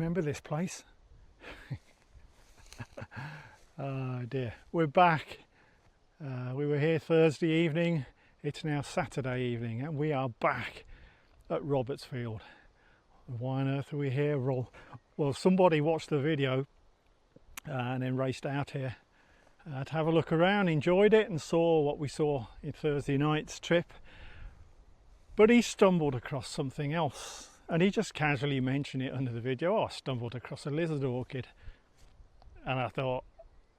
remember this place. Oh dear, we're back. We were here Thursday evening, it's now Saturday evening, and we are back at Robertsfield. Why on earth are we here? Well, somebody watched the video and then raced out here to have a look around, enjoyed it, and saw what we saw in Thursday night's trip. But he stumbled across something else, and he just casually mentioned it under the video. Oh, I stumbled across a lizard orchid. And I thought,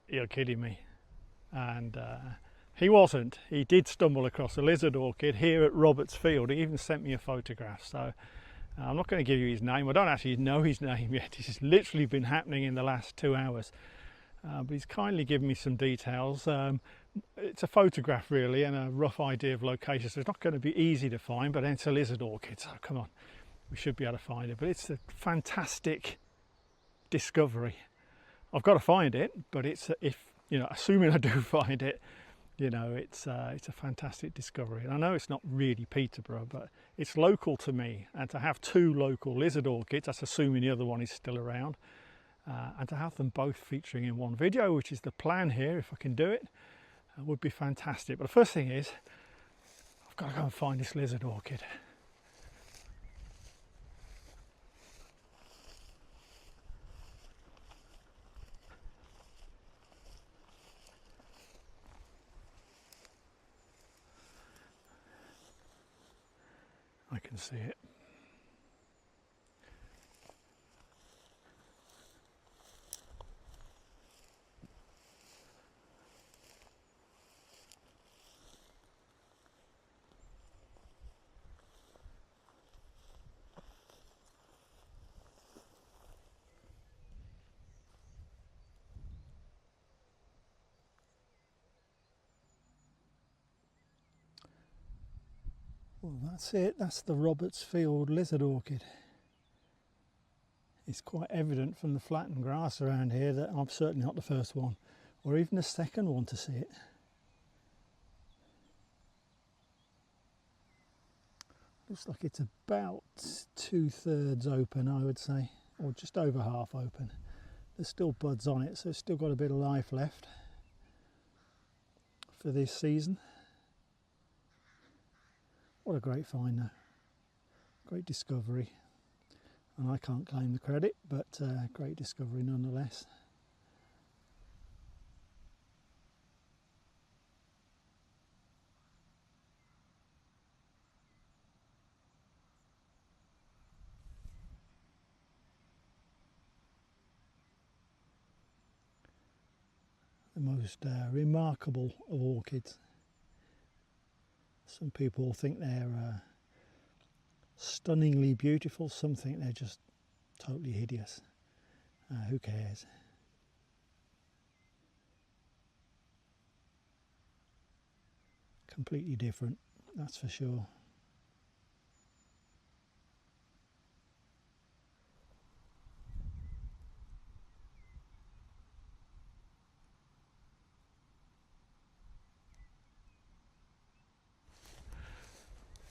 you're kidding me. And he wasn't. He did stumble across a lizard orchid here at Robertsfield. He even sent me a photograph. So I'm not going to give you his name. I don't actually know his name yet. This has literally been happening in the last 2 hours. But he's kindly given me some details. It's a photograph really, and a rough idea of location. So it's not going to be easy to find, but it's a lizard orchid. So come on, we should be able to find it. But it's a fantastic discovery. I've got to find it, but it's, if you know, assuming I do find it, you know, it's a fantastic discovery. And I know it's not really Peterborough, but it's local to me. And to have 2 local lizard orchids, that's assuming the other one is still around, and to have them both featuring in one video, which is the plan here, if I can do it, would be fantastic. But the first thing is, I've got to go and find this lizard orchid. I can see it. Well, that's it. That's the Robertsfield lizard orchid. It's quite evident from the flattened grass around here that I'm certainly not the first one, or even the second one to see it. Looks like it's about 2/3 open, I would say, or just over half open. There's still buds on it, so it's still got a bit of life left for this season. What a great find though, great discovery, and I can't claim the credit, but great discovery nonetheless. The most remarkable of orchids. Some people think they're stunningly beautiful, some think they're just totally hideous. Who cares? Completely different, that's for sure.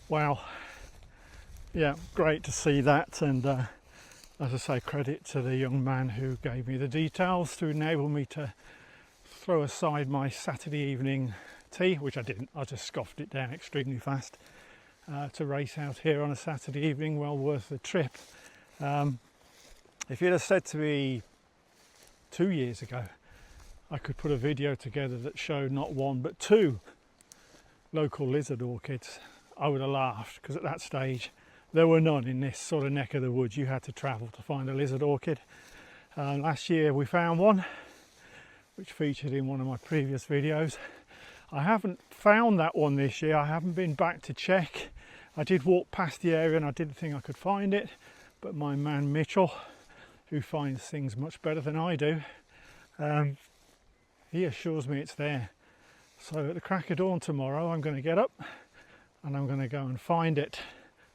Wow, yeah, great to see that, and as I say, credit to the young man who gave me the details to enable me to throw aside my Saturday evening tea, which I didn't, I just scoffed it down extremely fast, to race out here on a Saturday evening. Well worth the trip. If you'd have said to me 2 years ago I could put a video together that showed not 1 but 2 local lizard orchids, I would have laughed, because at that stage there were none in this sort of neck of the woods. You had to travel to find a lizard orchid. Last year we found one, which featured in one of my previous videos. I haven't found that one this year. I haven't been back to check. I did walk past the area and I didn't think I could find it, but my man Mitchell, who finds things much better than I do, he assures me it's there. So at the crack of dawn tomorrow I'm going to get up and I'm going to go and find it,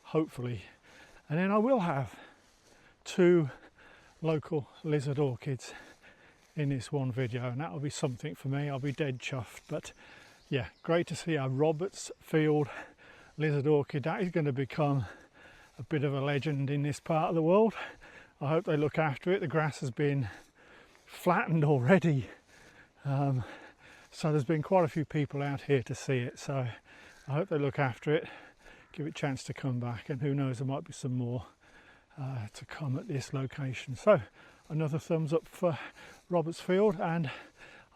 hopefully, and then I will have 2 local lizard orchids in this one video, and that'll be something for me. I'll be dead chuffed. But yeah, great to see a Robertsfield lizard orchid. That is going to become a bit of a legend in this part of the world. I hope they look after it. The grass has been flattened already, so there's been quite a few people out here to see it, so I hope they look after it, give it a chance to come back, and who knows, there might be some more to come at this location. So another thumbs up for Roberts Field, and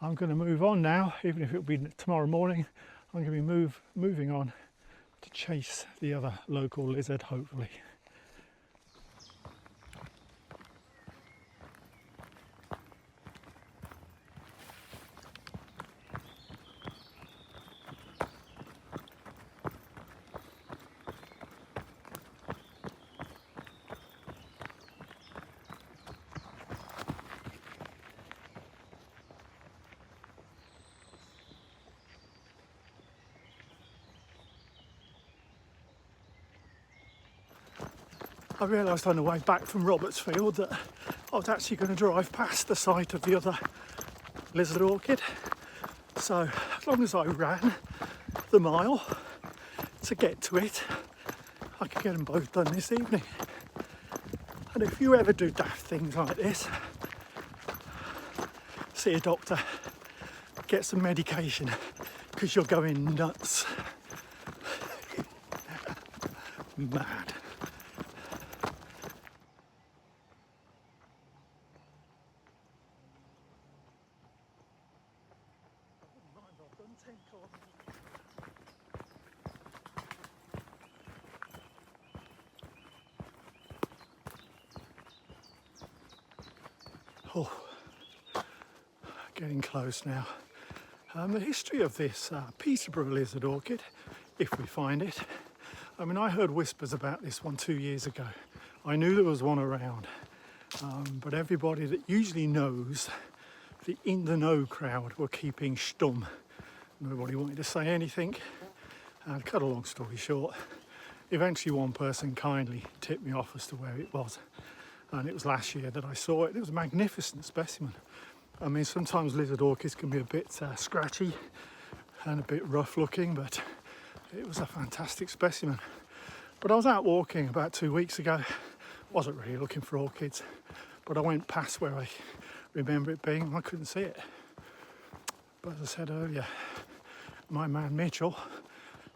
I'm going to move on now. Even if it'll be tomorrow morning, I'm going to be moving on to chase the other local lizard, hopefully. I realised on the way back from Roberts Field that I was actually going to drive past the site of the other Lizard Orchid. So as long as I ran the mile to get to it, I could get them both done this evening. And if you ever do daft things like this, see a doctor, get some medication, because you're going nuts. Mad. Oh, getting close now. The history of this Peterborough Lizard Orchid, if we find it. I mean, I heard whispers about this one 2 years ago. I knew there was one around, but everybody that usually knows, the in the know crowd, were keeping stum. Nobody wanted to say anything. And cut a long story short, eventually one person kindly tipped me off as to where it was. And it was last year that I saw it. It was a magnificent specimen. I mean, sometimes lizard orchids can be a bit scratchy and a bit rough looking, but it was a fantastic specimen. But I was out walking about 2 weeks ago. Wasn't really looking for orchids, but I went past where I remember it being and I couldn't see it. But as I said earlier, my man Mitchell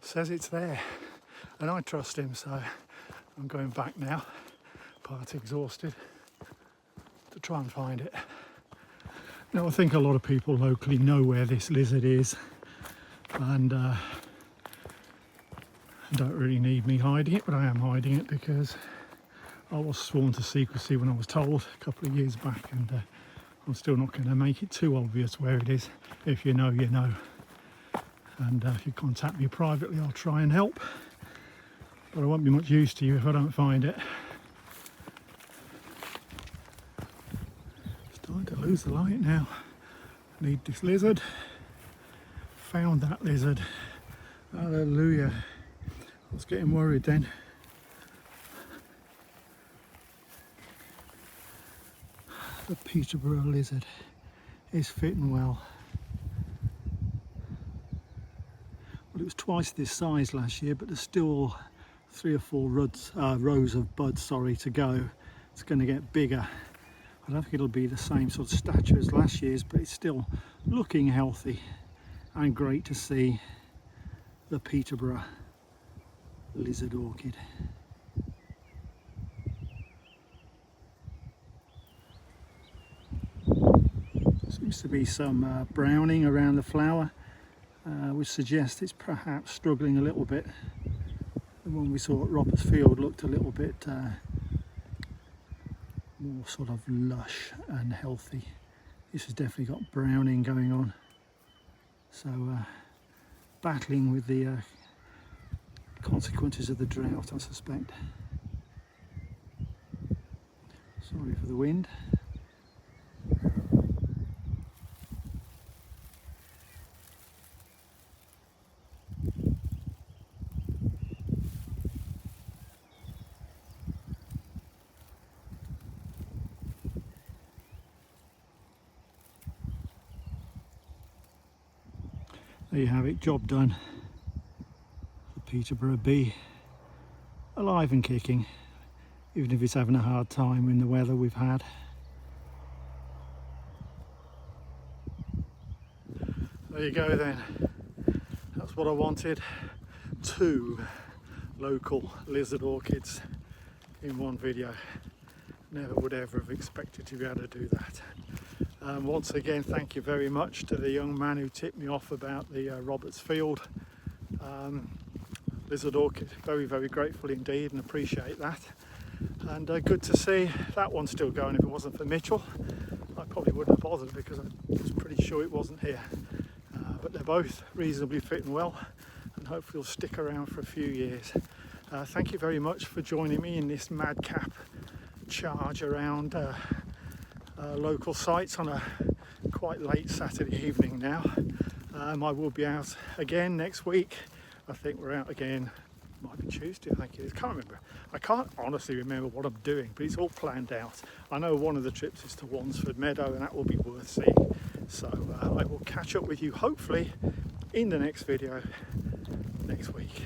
says it's there, and I trust him, so I'm going back now, part exhausted, to try and find it. Now, I think a lot of people locally know where this lizard is, and don't really need me hiding it, but I am hiding it because I was sworn to secrecy when I was told a couple of years back, and I'm still not going to make it too obvious where it is. If you know, you know. And if you contact me privately, I'll try and help, but I won't be much use to you if I don't find it. Starting to lose the light now. Need this lizard. Found that lizard. Hallelujah. I was getting worried then. The Peterborough lizard is fitting well. Well, it was twice this size last year, but there's still 3 or 4 rows of buds to go. It's going to get bigger. I don't think it'll be the same sort of stature as last year's, but it's still looking healthy and great to see the Peterborough Lizard Orchid. Seems to be some browning around the flower, which suggests it's perhaps struggling a little bit. The one we saw at Roberts Field looked a little bit more sort of lush and healthy. This has definitely got browning going on. So battling with the consequences of the drought, I suspect. Sorry for the wind. There you have it, job done. The Peterborough bee, alive and kicking. even if it's having a hard time in the weather we've had. There you go then, that's what I wanted, 2 local lizard orchids in one video. Never would ever have expected to be able to do that. Once again, thank you very much to the young man who tipped me off about the Roberts Field lizard orchid. Very, very grateful indeed and appreciate that. And good to see that one still going. If it wasn't for Mitchell, I probably wouldn't have bothered because I was pretty sure it wasn't here. But they're both reasonably fit and well, and hopefully will stick around for a few years. Thank you very much for joining me in this madcap charge around local sites on a quite late Saturday evening now. I will be out again next week. I think we're out again, might be Tuesday, I think it is, can't remember. I can't honestly remember what I'm doing, but it's all planned out. I know one of the trips is to Wansford Meadow, and that will be worth seeing. So I will catch up with you hopefully in the next video next week.